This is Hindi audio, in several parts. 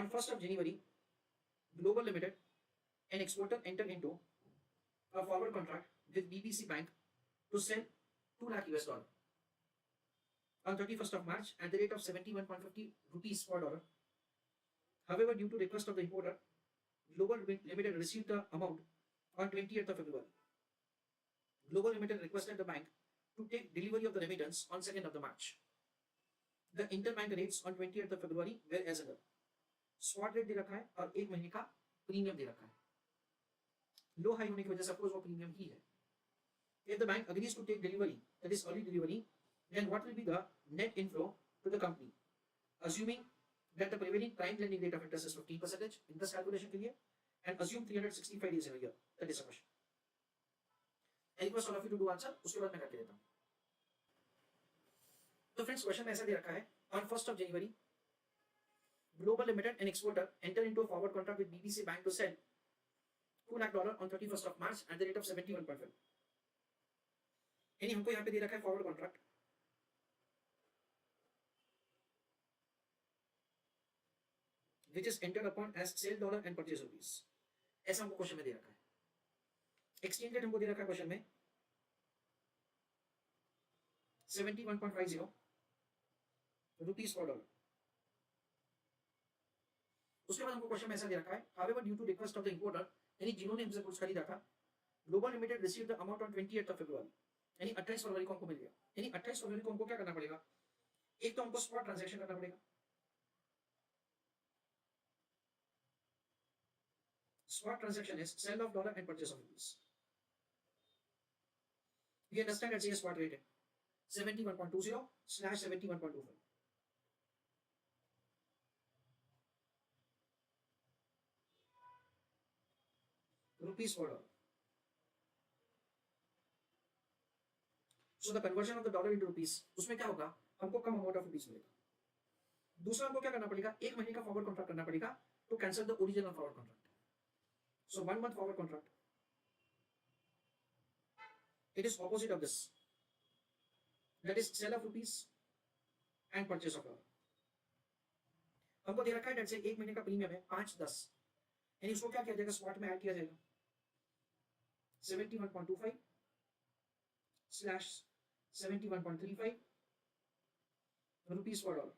On 1st of January, Global Limited, an exporter, entered into a forward contract with BBC Bank to sell 2 lakh US dollar on 31st of March at the rate of 71.50 rupees per dollar. However, due to request of the importer, Global Limited received the amount on 20th of February. Global Limited requested the bank to take delivery of the remittance on 2nd of the March. The interbank rates on 20th of February were as under. Spot rate दे रखा है और 1 महीने का प्रीमियम दे रखा है. लो हाई होने की वजह से सपोज वो प्रीमियम ही है. If the bank agrees to take delivery, that is early delivery, then what will be the net inflow to the company? Assuming that the prevailing prime lending rate of interest is 15% interest calculation के लिए, and assume 365 days in a year. That is the question. I request all of you to do answer. उसके बाद मैं करके देता हूँ. तो फ्रेंड्स क्वेश्चन ऐसा दे रखा है, on 1st of January, Global Limited, an exporter, entered into a forward contract with BBC Bank to sell $2 lakh on 31st of March at the rate of 71.5. यानी हमको यहाँ पे दे रखा है forward contract which is entered upon as sale dollar and purchase rupees. ऐसा हमको क्वेश्चन में दे रखा है. एक्सचेंज रेट हमको दे रखा है क्वेश्चन में 71.50 रुपीस पर डॉलर. उसके बाद हमको क्वेश्चन में ऐसा दे रखा है, however due to request of the importer, यानी जिन्होंने हमसे कुछ खरीदा था, global limited receive the amount on 28th of February, यानी 28 फरवरी को हमको मिल गया. यानी 28 फरवरी को हमको क्या करना पड़ेगा, एक तो हमको स्पॉट ट्रांजैक्शन करना पड़ेगा. Spot transaction is sell of dollar and purchase of rupees. We understand that spot rate 71.20/71.25. Rupees per dollar. So the conversion of the dollar into rupees, उसमें क्या होगा, हमको कम अमाउंट ऑफ रुपीस मिलेगा. दूसरा हमको क्या करना पड़ेगा, 1 महीने का फॉरवर्ड कॉन्ट्रैक्ट करना पड़ेगा to cancel the original forward contract. So 1 month forward contract, it is opposite of this, that is sell of rupees and purchase of dollar. हमको दे रखा है डेट से 1 महीने का प्रीमियम है 5.10, यानी उसको क्या किया जाएगा, स्पॉट में ऐड किया जाएगा 71.25/71.35 रुपीस पर डॉलर.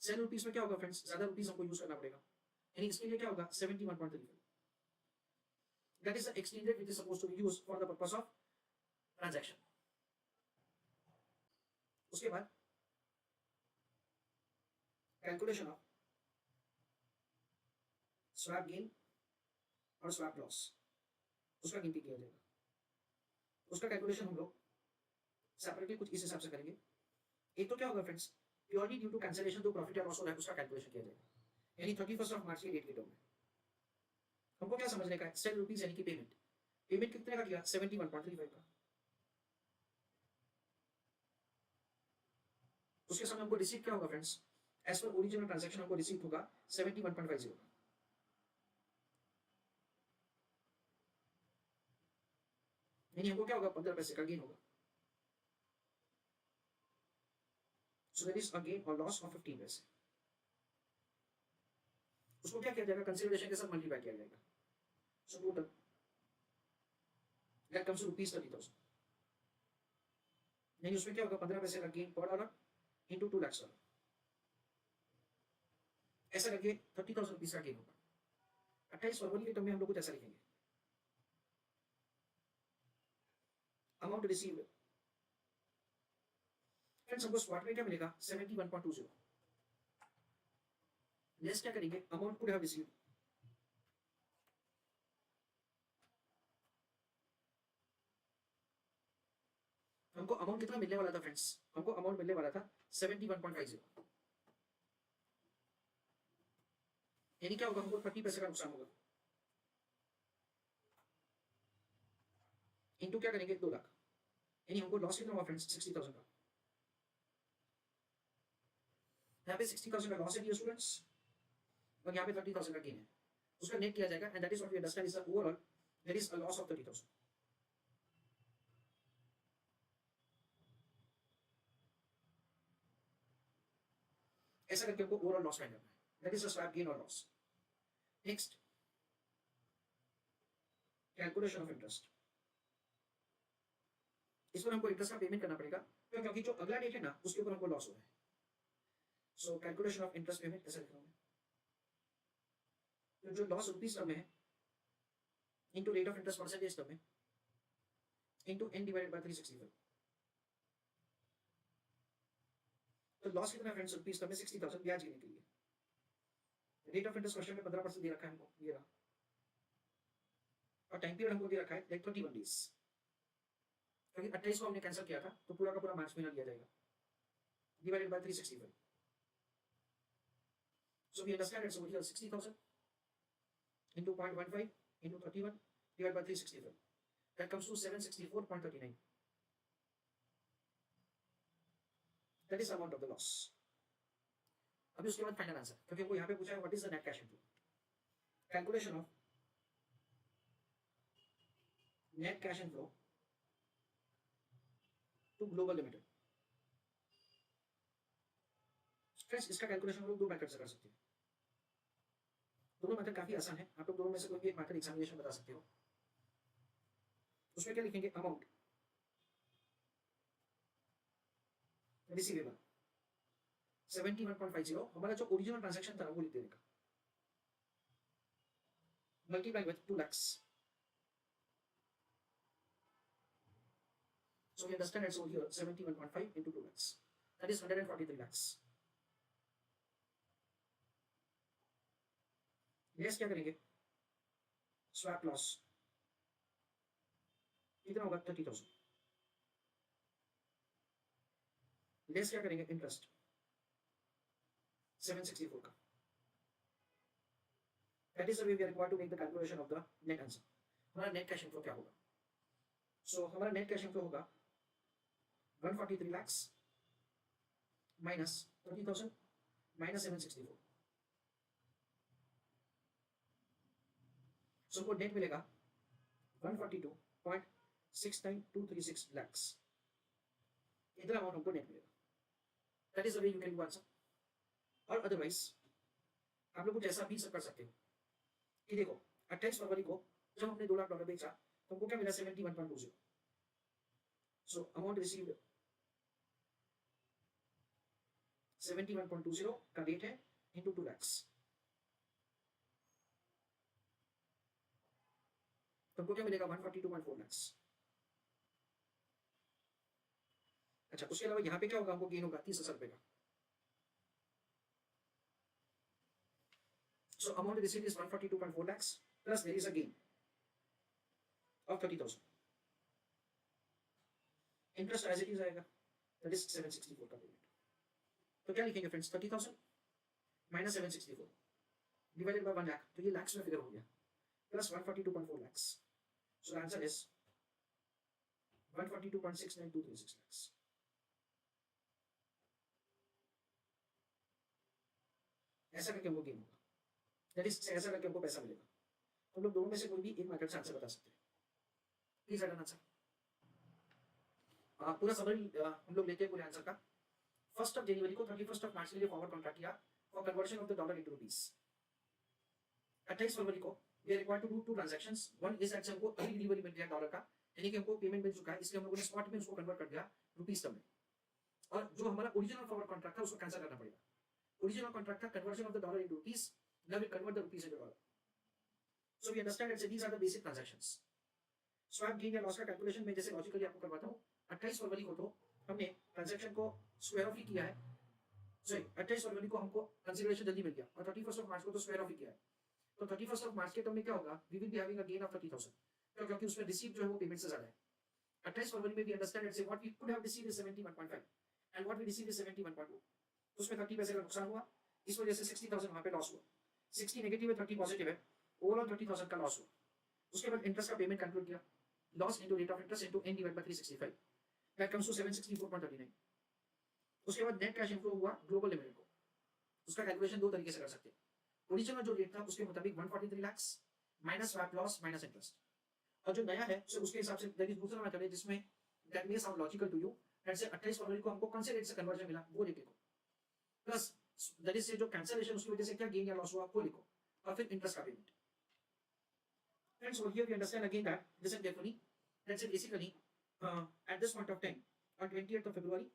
सेल रुपीस में क्या होगा फ्रेंड्स, ज्यादा रुपीस हमको यूज करना पड़ेगा, यानी इसके लिए क्या होगा 71.35. That is the exchange rate which is supposed to be used for the purpose of transaction. उसके बाद कैलकुलेशन ऑफ स्वैप गेन और स्वैप लॉस, उसका गिनती किया जाएगा. उसका कैलकुलेशन हम लोग सेपरेटली कुछ इस हिसाब से करेंगे. एक तो क्या होगा friends, purely due to cancellation जो प्रॉफिट या लॉस हो रहा है उसका कैलकुलेशन किया जाएगा, यानी 31st of March के डेट के टर्म में. हमको क्या समझने का है, सेल रुपीस यानी कि पेमेंट. पेमेंट कितने का किया, 71.35 का. उसके समय हमको रिसीव क्या होगा friends, as per original transaction हमको रिसीव होगा 71.50. यानी हमको क्या होगा, 15 पैसे का गेन होगा. So that is a gain और लॉस ऑफ 15 पैसे. उसको क्या किया जाएगा, कंसिडरेशन के साथ मल्टीप्लाई किया जाएगा. So total that comes to rupees 30,000. यानी उसमें क्या होगा, 15 पैसे का गेन पर डॉलर इंटू 2 लाख डॉलर, ऐसा करके 30,000 रुपीस का गेन होगा. 28 फरवरी के टर्म में हम लोग कुछ ऐसा लिखेंगे, अमाउंट रिसीव्ड. फ्रेंड्स हमको स्पॉट रेट क्या मिलेगा, 71.20. लेस क्या करेंगे, अमाउंट कुड हैव रिसीव्ड. हमको अमाउंट कितना मिलने वाला था फ्रेंड्स, हमको अमाउंट मिलने वाला था 71.50. यानी क्या होगा, हमको 30 पैसे का नुकसान होगा. इनटू क्या करेंगे, 2 लाख. यानी हमको लॉस कितना हुआ फ्रेंड्स, 60,000 का. यहाँ पे 60,000 का लॉस है डियर स्टूडेंट्स, और यहाँ पे 30,000 का गेन है. उसका नेट किया जाएगा, and that is what we understand is the overall there is a loss of 30,000. ऐसा करके हमको ओवरऑल लॉस फाइंड करना है, that is the swap gain और loss. Next, calculation of interest. इस पर हमको इंटरेस्ट का पेमेंट करना पड़ेगा, क्योंकि जो अगला डेट है ना उसके ऊपर हमको लॉस हो रहा है। So calculation of interest payment ऐसा लिख रहा हूं मैं, तो जो लॉस रुपीस टर्म में है into rate of interest percentage term में इनटू n डिवाइडेड बाय 365। तो लॉस कितना फ्रेंड्स रुपीस टर्म में 60,000 ब्याज गिरने के लिए। रेट ऑफ इंटरेस्ट क्वेश्चन में 15% दे रखा है हमको, ये रहा, और टाइम पीरियड हमको दे रखा है लाइक 21 डेज, क्योंकि 28 को हमने कैंसिल किया था तो पूरा का पूरा मार्च महीना लिया जाएगा, divided by 365। So we understand it's over here 60,000 into 0.15 into 31 divided by 365. That comes to 764.39. That is the amount of the loss. अभी उसके बाद फाइनल आंसर, क्योंकि वो यहाँ पे पूछा है what is the net cash inflow. Calculation of net cash inflow to global limited. Friends इसका कैलकुलेशन हम लोग दो मेथड से कर सकते हैं। दोनों मेथड काफी आसान है, आप लोग दोनों में से कोई भी एक मेथड एग्जामिनेशन बता सकते हो। उसमें क्या लिखेंगे, अमाउंट रिसीवेबल 71.50, हमारा जो ओरिजिनल ट्रांजैक्शन था वो लिख देने का, multiply with 2 lakhs। So we understand it's over here 71.5 into 2 lakhs, that is 143 lakhs। Less क्या करेंगे, स्वैप लॉस कितना होगा 30,000। लेस क्या करेंगे, इंटरेस्ट 764 का। That is the way we are required to make the calculation of the net answer। हमारा नेट कैश इनफ्लो क्या होगा, सो हमारा नेट कैश इनफ्लो होगा 143 lakhs माइनस 30,000 माइनस 764। सो हमको नेट मिलेगा 142.69236 lakhs, इतना अमाउंट हमको नेट मिलेगा। That is the way you can do answer. और अदरवाइज आप लोग कुछ ऐसा भी सब कर सकते हो कि देखो 28 फरवरी को जब हमने $2 लाख बेचा तो हमको क्या मिला 71.20। सो अमाउंट रिसीव्ड 71.20 का रेट है इनटू 2 lakhs, तुमको क्या मिलेगा 142.4 lakhs। अच्छा, उसके अलावा यहाँ पे क्या होगा, हमको गेन होगा 30,000 रुपए का। So amount received is 142.4 lakhs plus there is a gain of 30,000। Interest as it is आएगा, दैट इज 764 का पेमेंट। तो क्या लिखेंगे friends, 30,000 minus 764 divided by 1 lakh, तो ये लाख्स में फिगर हो गया, plus 142.4 lakhs। So the answer is 142.69236 lakhs। ऐसा करके हमको गेन होगा, दैट इज ऐसा करके हमको पैसा मिलेगा। तो हम लोग दोनों में से कोई भी एक मेथड से आंसर बता सकते हैं। Please right answer. पूरा समरी हम लोग लेते हैं पूरे आंसर का। 1 जनवरी को 31 मार्च के लिए फॉरवर्ड कॉन्ट्रैक्ट किया for conversion of the dollar into rupees. 28 फरवरी को we are required to do 2 transactions. One is that हमको अर्ली डिलीवरी मिल गया डॉलर का, यानी कि हमको पेमेंट मिल चुका है, इसलिए हम लोगों ने स्पॉट में उसको कन्वर्ट कर दिया रुपीस टर्म में। और जो हमारा ओरिजिनल फॉरवर्ड कॉन्ट्रैक्ट था उसको कैंसिल करना पड़ेगा। ओरिजिनल कॉन्ट्रैक्ट था conversion of the dollar into rupees, now we convert the rupees into dollar. So we understand that these are the basic transactions. Swap gain या लॉस का कैलकुलेशन में जैसे लॉजिकली आपको करवाता हूं। 28 फरवरी को तो हमने ट्रांजैक्शन को स्क्वायर ऑफ ही किया है, सॉरी 28 फरवरी को हमको कंसीडरेशन जल्दी मिल गया, और 31 मार्च को तो स्क्वायर ऑफ ही किया है। तो 31 मार्च के टर्म में क्या होगा, we will be having a gain of 30,000, क्योंकि उसमें रिसीव जो है वो पेमेंट से ज्यादा है। 28 फरवरी में वी अंडरस्टैंड इट से what we could have received is 71.5 and what we received is 71.2। तो उसमें 30 पैसे का नुकसान हुआ, इस वजह से 60,000 वहां पे लॉस हुआ। 60 नेगेटिव है, 30 पॉजिटिव है, ओवरऑल 30,000 का लॉस हुआ। उसके बाद इंटरेस्ट का पेमेंट कैलकुलेट किया, loss into rate of interest into n divided by 365, that comes to 764.39। उसके बाद नेट कैश इनफ्लो हुआ ग्लोबल लिमिटेड को, उसका कैलकुलेशन दो तरीके से कर सकते हैं। ओरिजिनल जो रेट था उसके मुताबिक 143 lakh minus swap loss minus interest, और जो नया है सो उसके हिसाब से दैट इज दूसरा मेथड है जिसमें that may sound logical to you, that से 28 फरवरी को हमको कौन से रेट से कन्वर्जन मिला वो रेट को, प्लस दैट इज जो कैंसिलेशन उसकी वजह से क्या गेन या लॉस हुआ आपको लिखो और फिर इंटरेस्ट का payment. Friends, over here we understand again that listen carefully. Let's say basically at this point of time on 20th of February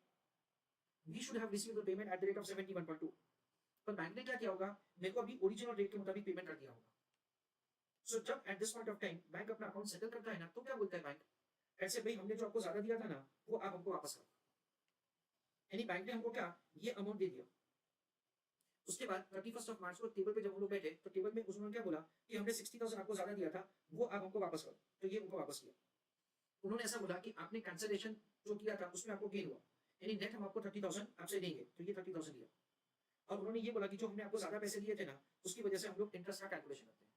we should have received the payment at the rate of 71.2. पर बैंक ने क्या किया होगा, मेरे को अभी ओरिजिनल रेट के मुताबिक पेमेंट कर दिया होगा. सो जब at this point of time bank अपना अकाउंट सेटल करता है ना, तो क्या बोलता है बैंक, ऐसे भाई हमने जो आपको ज्यादा दिया था ना वो आप हमको वापस करो. यानी बैंक ने हमको क्या ये अमाउंट दे दिया. उसके बाद 31 ऑफ मार्च को टेबल पे जब हम लोग बैठे तो टेबल में उन्होंने क्या बोला कि हमने 60,000 आपको ज्यादा दिया था, वो आप हमको वापस करो. तो ये उनको वापस किया. उन्होंने ऐसा बोला कि आपने कैंसिलेशन जो किया था उसमें आपको गेन हुआ, यानी नेट हम आपको 30,000 आपसे देंगे. तो ये 30,000 दिया. और उन्होंने ये बोला कि जो हमने आपको ज्यादा पैसे दिए थे ना उसकी वजह से हम लोग इंटरेस्ट का कैलकुलेशन करते हैं.